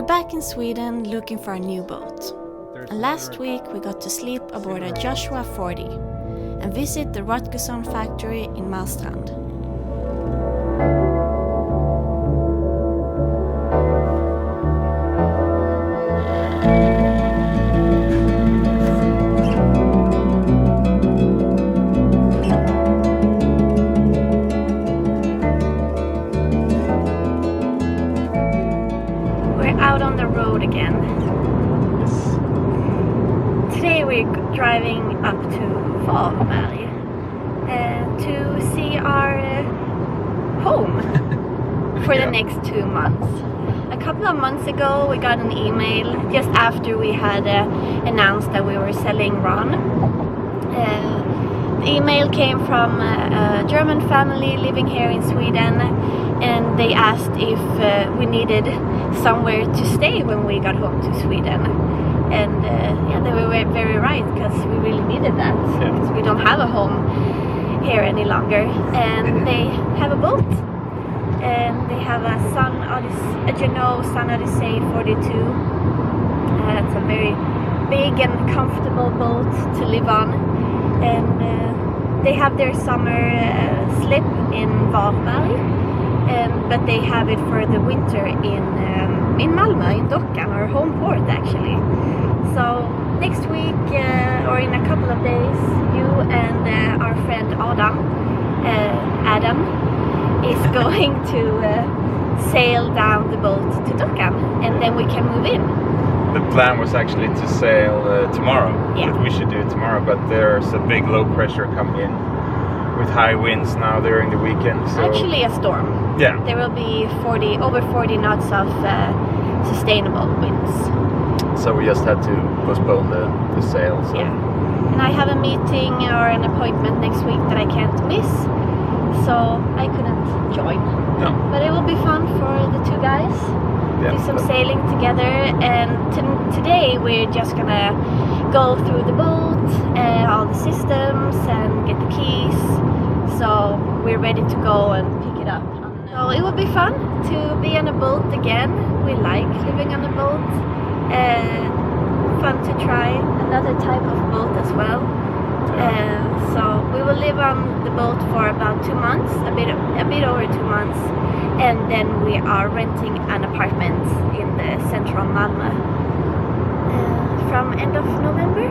We're back in Sweden looking for a new boat. And last week we got to sleep aboard a Joshua 40 and visit the Rutgerson factory in Malmstrand. Out on the road again. Yes. Today we're driving up to Varberg to see our home for the next 2 months. A couple of months ago we got an email just after we had announced that we were selling Ron. The email came from a German family living here in Sweden, and they asked if we needed somewhere to stay when we got home to Sweden. And yeah, they were very right, because we really needed that, because we don't have a home here any longer. And they have a boat, and they have a Sun Odyssey 42. It's a very big and comfortable boat to live on. And they have their summer slip in Varberg, but they have it for the winter in Malmö, in Dockan, our home port actually. So next week or in a couple of days, you and our friend Adam is going to sail down the boat to Dockan, and then we can move in. The plan was actually to sail tomorrow. Yeah. That we should do it tomorrow, but there's a big low pressure coming in with high winds now during the weekend. So actually a storm. Yeah. There will be over 40 knots of sustainable winds. So we just had to postpone the sail. So. Yeah. And I have a meeting or an appointment next week that I can't miss, so I couldn't join. No. But it will be fun for the two guys. Yeah. Do some sailing together, and today we're just gonna go through the boat, all the systems, and get the keys. So we're ready to go and pick it up. So it will be fun to be on a boat again. We like living on a boat. Fun to try another type of boat as well. So we will live on the boat for about 2 months, a bit over 2 months, and then we are renting an apartment in the central Malmö from end of November.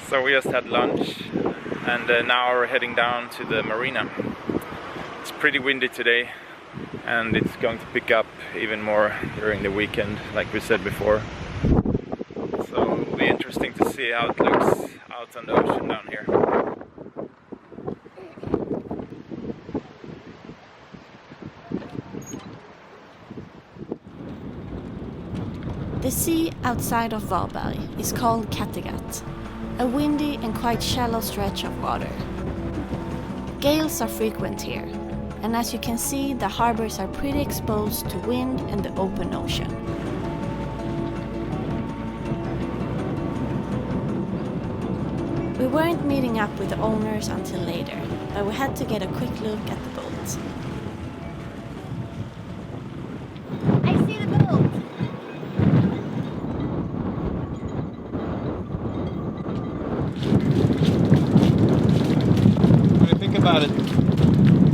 So we just had lunch, and now we're heading down to the marina. It's pretty windy today, and it's going to pick up even more during the weekend, like we said before. So it'll be interesting to see how it looks out on the ocean down here. The sea outside of Varberg is called Kattegat, a windy and quite shallow stretch of water. Gales are frequent here, and as you can see, the harbors are pretty exposed to wind and the open ocean. We weren't meeting up with the owners until later, but we had to get a quick look at the boat. I see the boat! About it.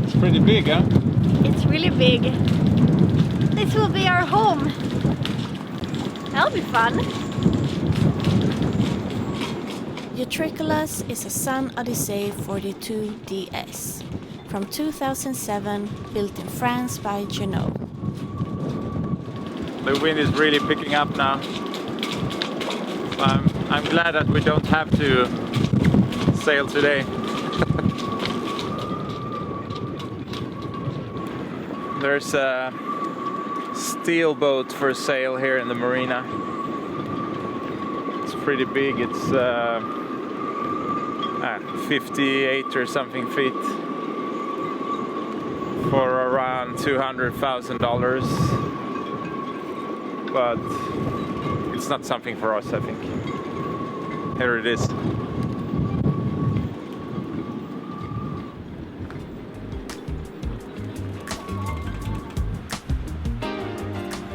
It's pretty big, huh? It's really big. This will be our home. That'll be fun. Utriculus is a Sun Odyssey 42 DS from 2007, built in France by Johan. The wind is really picking up now. I'm glad that we don't have to sail today. There's a steel boat for sale here in the marina. It's pretty big. It's 58 or something feet for around $200,000. But it's not something for us, I think. Here it is.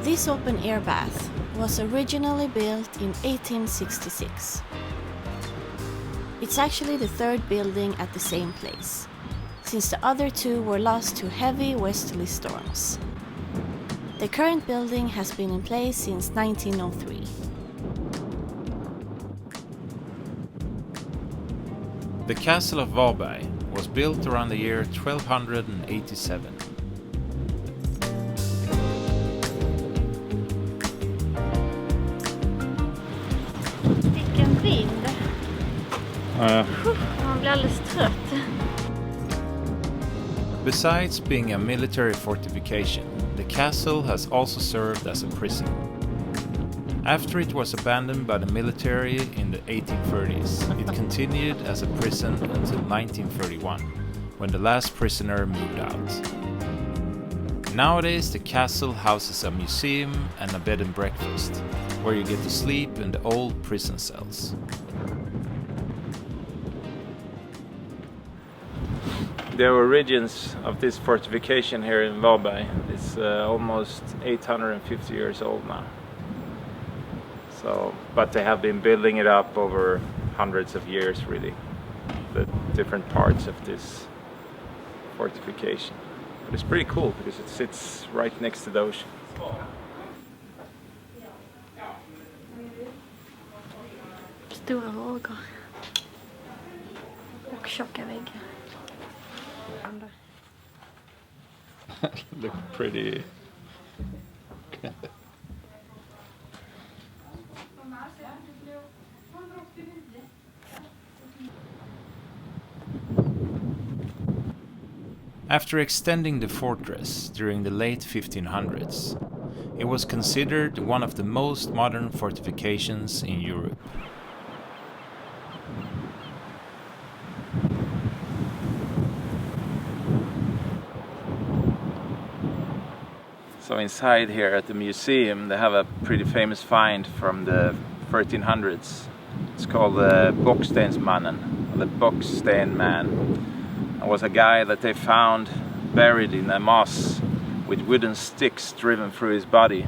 This open-air bath was originally built in 1866. It's actually the third building at the same place, since the other two were lost to heavy westerly storms. The current building has been in place since 1903. The castle of Varberg was built around the year 1287. Vilken vind! Man blir alldeles trött. Besides being a military fortification, the castle has also served as a prison. After it was abandoned by the military in the 1830s, it continued as a prison until 1931, when the last prisoner moved out. Nowadays the castle houses a museum and a bed and breakfast, where you get to sleep in the old prison cells. The origins of this fortification here in Varberg is almost 850 years old now. So, but they have been building it up over hundreds of years, really, the different parts of this fortification. But it's pretty cool because it sits right next to the ocean. Stora vågor. Och tjocka väggar. Look pretty. After extending the fortress during the late 1500s, it was considered one of the most modern fortifications in Europe. So inside here at the museum they have a pretty famous find from the 1300s. It's called the Bockstensmannen, or the Bocksten Man. It was a guy that they found buried in a moss with wooden sticks driven through his body,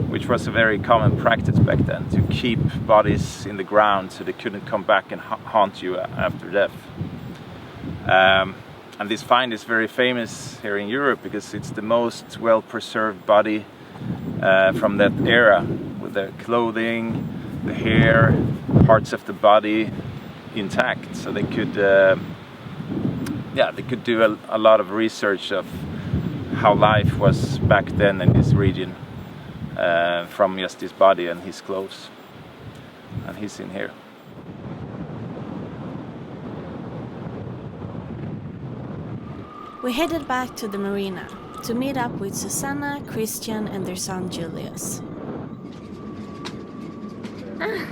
which was a very common practice back then, to keep bodies in the ground so they couldn't come back and haunt you after death. And this find is very famous here in Europe because it's the most well-preserved body from that era, with the clothing, the hair, parts of the body intact. So they could, they could do a lot of research of how life was back then in this region from just his body and his clothes. And he's in here. We headed back to the marina to meet up with Susanna, Christian and their son Julius. Hej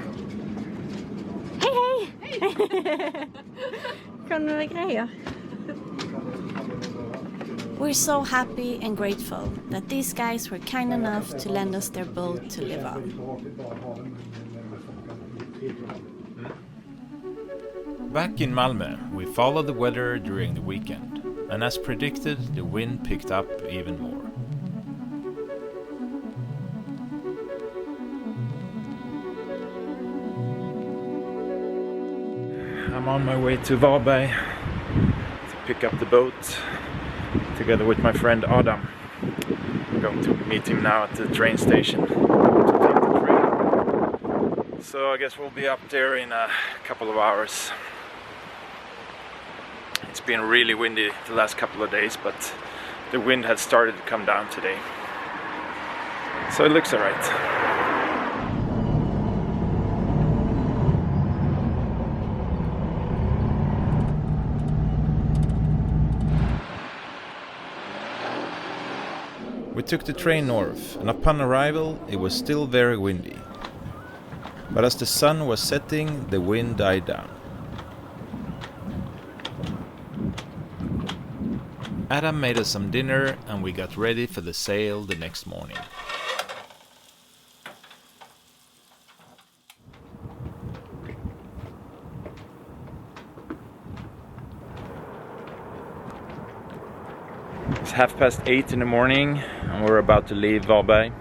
hej! Kom några grejer. We're so happy and grateful that these guys were kind enough to lend us their boat to live on. Back in Malmö, we followed the weather during the weekend, and as predicted, the wind picked up even more. I'm on my way to Varberg to pick up the boat together with my friend Adam. I'm going to meet him now at the train station to take the train So I guess we'll be up there in a couple of hours. It's been really windy the last couple of days, but the wind had started to come down today. So it looks alright. We took the train north, and upon arrival it was still very windy. But as the sun was setting, the wind died down. Adam made us some dinner and we got ready for the sail the next morning. It's 8:30 in the morning and we're about to leave Varberg.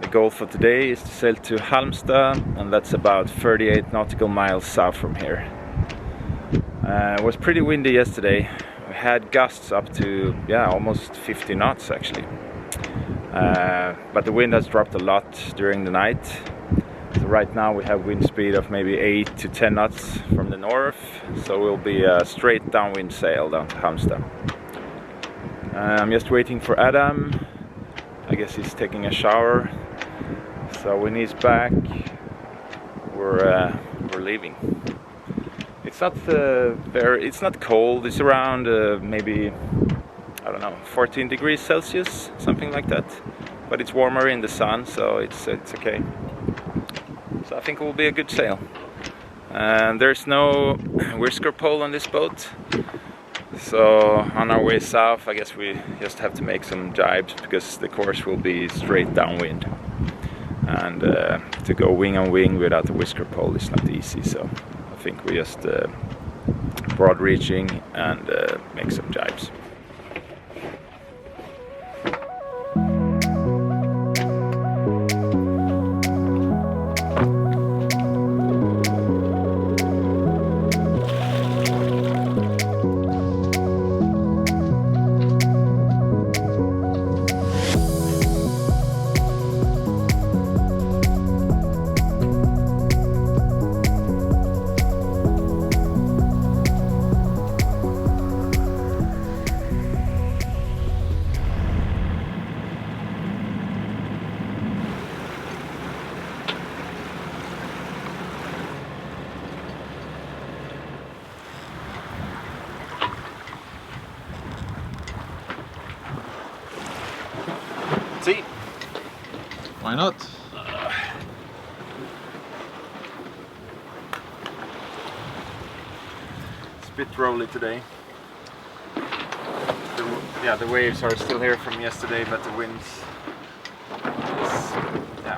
The goal for today is to sail to Halmstad, and that's about 38 nautical miles south from here. It was pretty windy yesterday. We had gusts up to almost 50 knots actually. But the wind has dropped a lot during the night. So right now we have wind speed of maybe 8 to 10 knots from the north. So we'll be a straight downwind sail down to Halmstad. I'm just waiting for Adam. I guess he's taking a shower. So when he's back, we're leaving. It's not it's not cold. It's around maybe 14 degrees Celsius, something like that. But it's warmer in the sun, so it's okay. So I think it will be a good sail. And there's no whisker pole on this boat. So on our way south, I guess we just have to make some jibes because the course will be straight downwind. And to go wing on wing without a whisker pole is not easy. So I think we just broad reaching and make some jibes. See? Why not? It's a bit rolly today. The waves are still here from yesterday, but the winds is,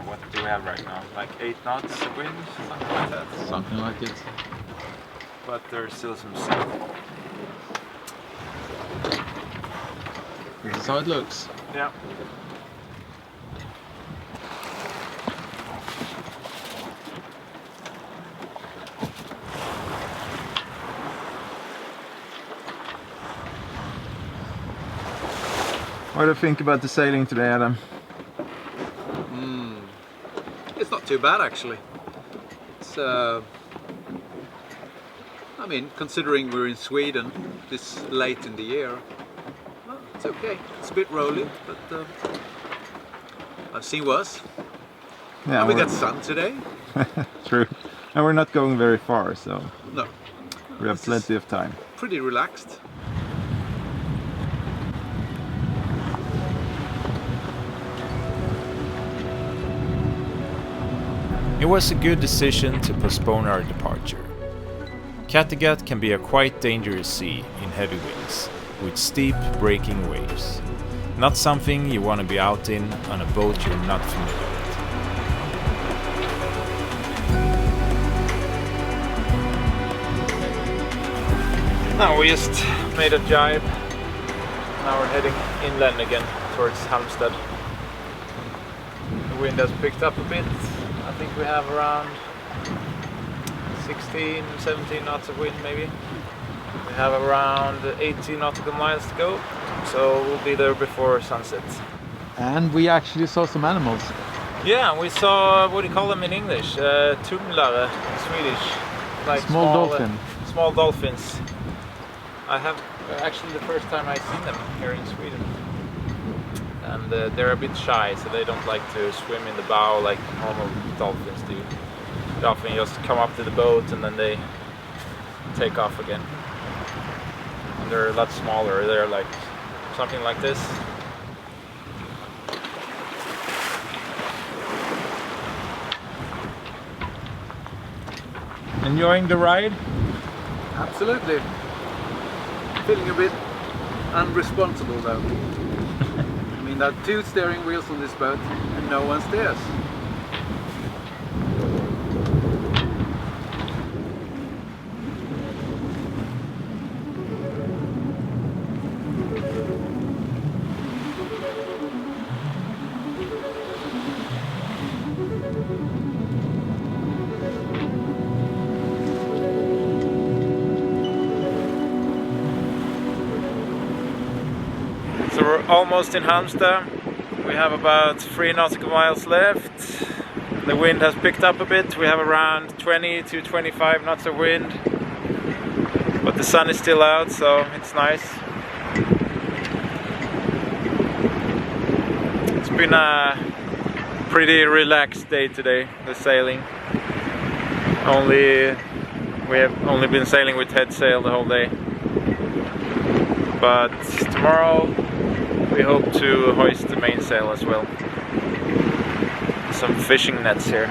what do we have right now? Like 8 knots of wind, something like that. Something like it. But there's still some sea. This is how it looks. Yeah. What do you think about the sailing today, Adam? It's not too bad actually. It's considering we're in Sweden this late in the year, it's okay. It's a bit rolling, but I've seen worse. Yeah, and we got sun today. True. And we're not going very far, so No. we have plenty of time. Pretty relaxed. It was a good decision to postpone our departure. Kattegat can be a quite dangerous sea in heavy winds, with steep breaking waves. Not something you want to be out in on a boat you're not familiar with. Now we just made a jibe. Now we're heading inland again towards Halmstad. The wind has picked up a bit. I think we have around 16, 17 knots of wind maybe. We have around 80 nautical miles to go, so we'll be there before sunset. And we actually saw some animals. Yeah, we saw, what do you call them in English? Tumlare in Swedish. Like Small dolphin. Small dolphins. I have actually the first time I've seen them here in Sweden. And they're a bit shy, so they don't like to swim in the bow like normal dolphins do. They often just come up to the boat and then they take off again. And they're a lot smaller. They're like something like this. Enjoying the ride? Absolutely. Feeling a bit unresponsible though. I mean, there are 2 steering wheels on this boat and no one steers. So we're almost in Halmstad. We have about 3 nautical miles left. The wind has picked up a bit. We have around 20 to 25 knots of wind. But the sun is still out, so it's nice. It's been a pretty relaxed day today, the sailing. We have only been sailing with head sail the whole day. But tomorrow we hope to hoist the mainsail as well. Some fishing nets here.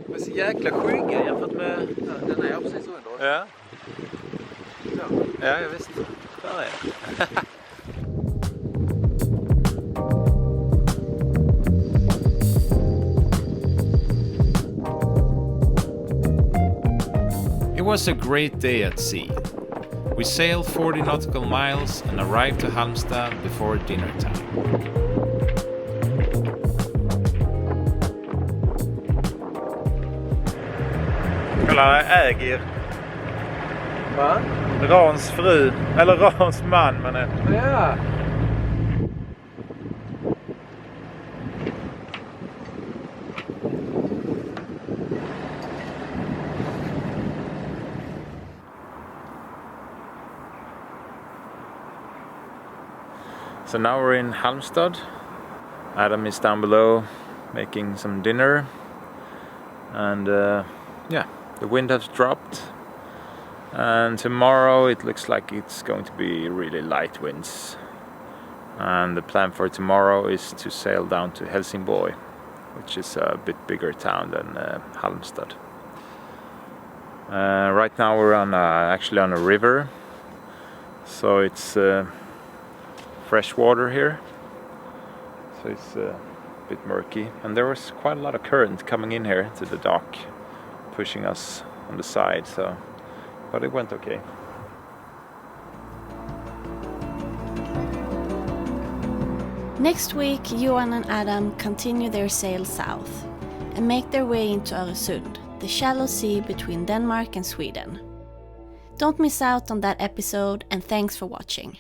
De är så jäkla skygga jämfört med den här precis under. Ja. Ja, visst. Där är det. It was a great day at sea. We sailed 40 nautical miles and arrived to Halmstad before dinner time. Kalle äger Va? Rans fru, eller Rans man men Ja. So now we're in Halmstad. Adam is down below making some dinner. And yeah, the wind has dropped. And tomorrow it looks like it's going to be really light winds. And the plan for tomorrow is to sail down to Helsingborg, which is a bit bigger town than Halmstad. Right now we're actually on a river, so it's fresh water here, so it's a bit murky, and there was quite a lot of current coming in here to the dock, pushing us on the side, but it went okay. Next week, Johan and Adam continue their sail south and make their way into Öresund, the shallow sea between Denmark and Sweden. Don't miss out on that episode, and thanks for watching.